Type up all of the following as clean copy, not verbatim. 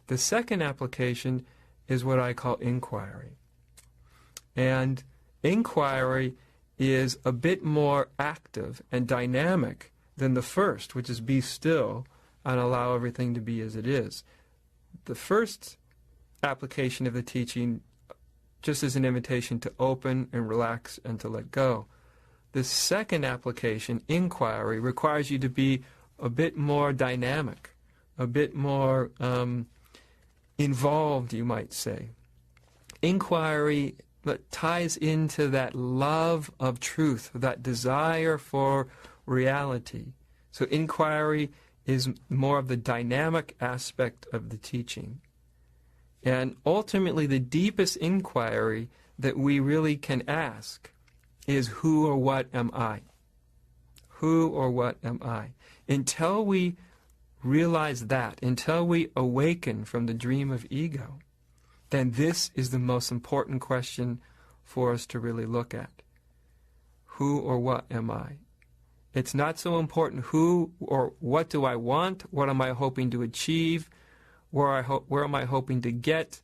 The second application is what I call inquiry. And inquiry is a bit more active and dynamic than the first, which is be still and allow everything to be as it is. The first application of the teaching just is an invitation to open and relax and to let go. The second application, inquiry, requires you to be a bit more dynamic, a bit more involved, you might say. Inquiry ties into that love of truth, that desire for reality. So inquiry is more of the dynamic aspect of the teaching. And ultimately, the deepest inquiry that we really can ask is, who or what am I? Who or what am I? Until we realize that, until we awaken from the dream of ego, then this is the most important question for us to really look at. Who or what am I? It's not so important who or what do I want, what am I hoping to achieve, where am I hoping to get,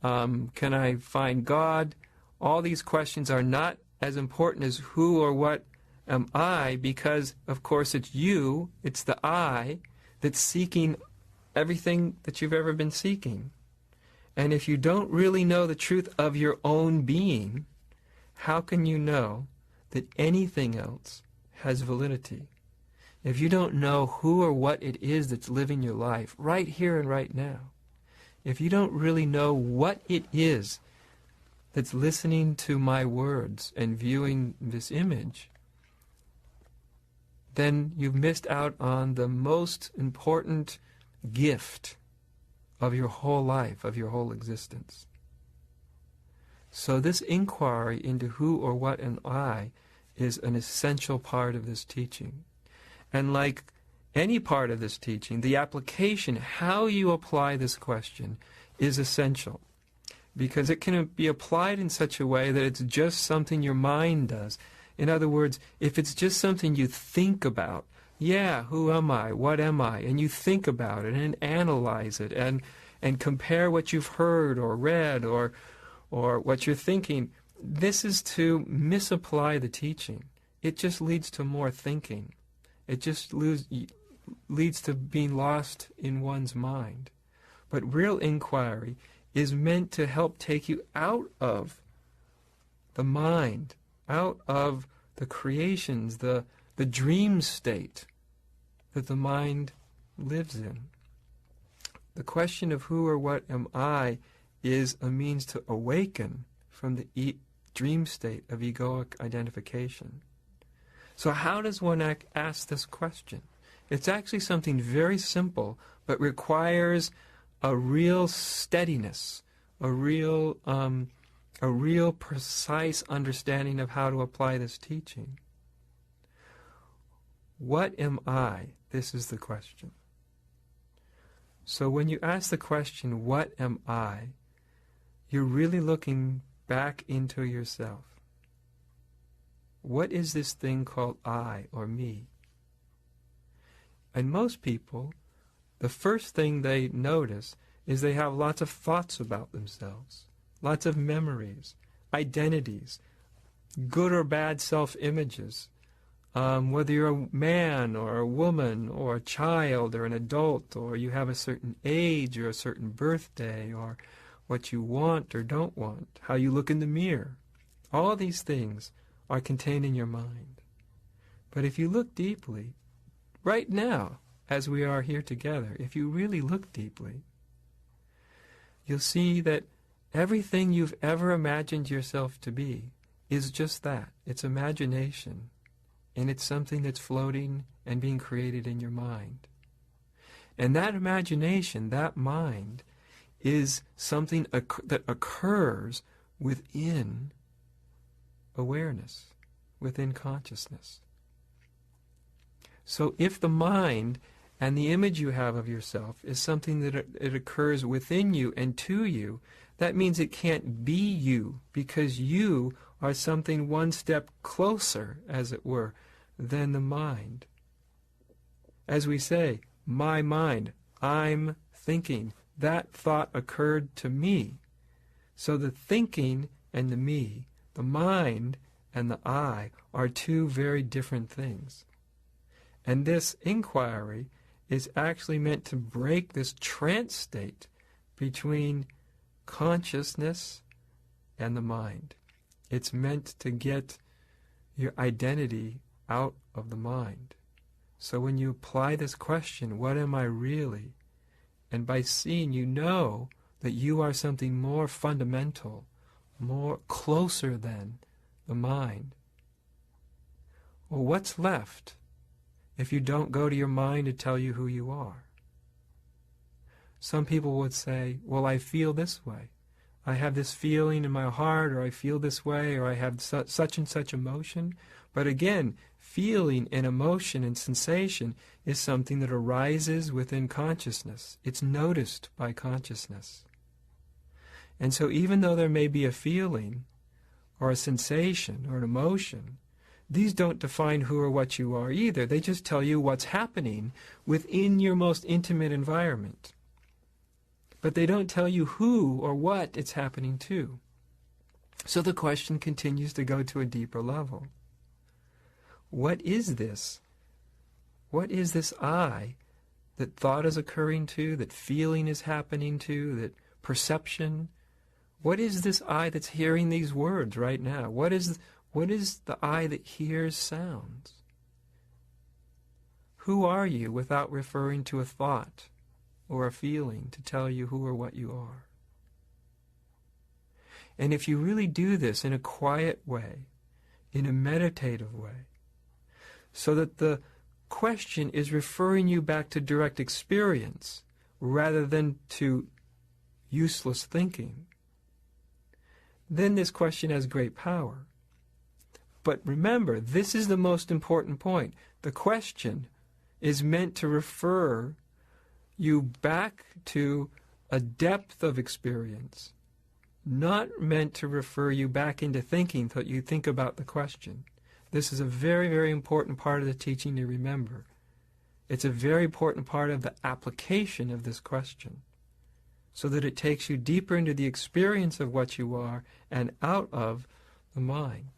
can I find God? All these questions are not as important as who or what am I, because, of course, it's you, it's the I, that's seeking everything that you've ever been seeking. And if you don't really know the truth of your own being, how can you know that anything else has validity? If you don't know who or what it is that's living your life right here and right now, if you don't really know what it is that's listening to my words and viewing this image, then you've missed out on the most important gift of your whole life, of your whole existence. So this inquiry into who or what am I is an essential part of this teaching. And like any part of this teaching, the application, how you apply this question, is essential. Because it can be applied in such a way that it's just something your mind does. In other words, if it's just something you think about, who am I, what am I, and you think about it and analyze it and compare what you've heard or read or what you're thinking, this is to misapply the teaching. It just leads to more thinking. It just leads to being lost in one's mind. But real inquiry is meant to help take you out of the mind, out of the creations, the dream state that the mind lives in. The question of who or what am I is a means to awaken from the dream state of egoic identification. So how does one ask this question? It's actually something very simple, but requires a real steadiness, a real precise understanding of how to apply this teaching. What am I? This is the question. So when you ask the question, what am I, you're really looking back into yourself. What is this thing called I or me? And most people, the first thing they notice is they have lots of thoughts about themselves, lots of memories, identities, good or bad self-images, whether you're a man or a woman or a child or an adult, or you have a certain age or a certain birthday, or what you want or don't want, how you look in the mirror. All these things are contained in your mind. But if you look deeply, right now, as we are here together, if you really look deeply, you'll see that everything you've ever imagined yourself to be is just that. It's imagination, and it's something that's floating and being created in your mind. And that imagination, that mind, is something that occurs within awareness, within consciousness. So if the mind and the image you have of yourself is something that it occurs within you and to you, that means it can't be you, because you are something one step closer, as it were, than the mind. As we say, my mind, I'm thinking, that thought occurred to me. So the thinking and the me, the mind and the I, are two very different things. And this inquiry is actually meant to break this trance state between consciousness and the mind. It's meant to get your identity out of the mind. So when you apply this question, what am I really? And by seeing, you know that you are something more fundamental, more closer than the mind. Well, what's left if you don't go to your mind to tell you who you are? Some people would say, well, I feel this way. I have this feeling in my heart, or I feel this way, or I have such and such emotion. But again, feeling and emotion and sensation is something that arises within consciousness. It's noticed by consciousness. And so even though there may be a feeling, or a sensation, or an emotion, these don't define who or what you are either. They just tell you what's happening within your most intimate environment. But they don't tell you who or what it's happening to. So the question continues to go to a deeper level. What is this? What is this I that thought is occurring to, that feeling is happening to, that perception? What is this I that's hearing these words right now? What is the I that hears sounds? Who are you without referring to a thought or a feeling to tell you who or what you are? And if you really do this in a quiet way, in a meditative way, so that the question is referring you back to direct experience rather than to useless thinking, then this question has great power. But remember, this is the most important point. The question is meant to refer you back to a depth of experience, not meant to refer you back into thinking so that you think about the question. This is a very, very important part of the teaching to remember. It's a very important part of the application of this question, so that it takes you deeper into the experience of what you are and out of the mind.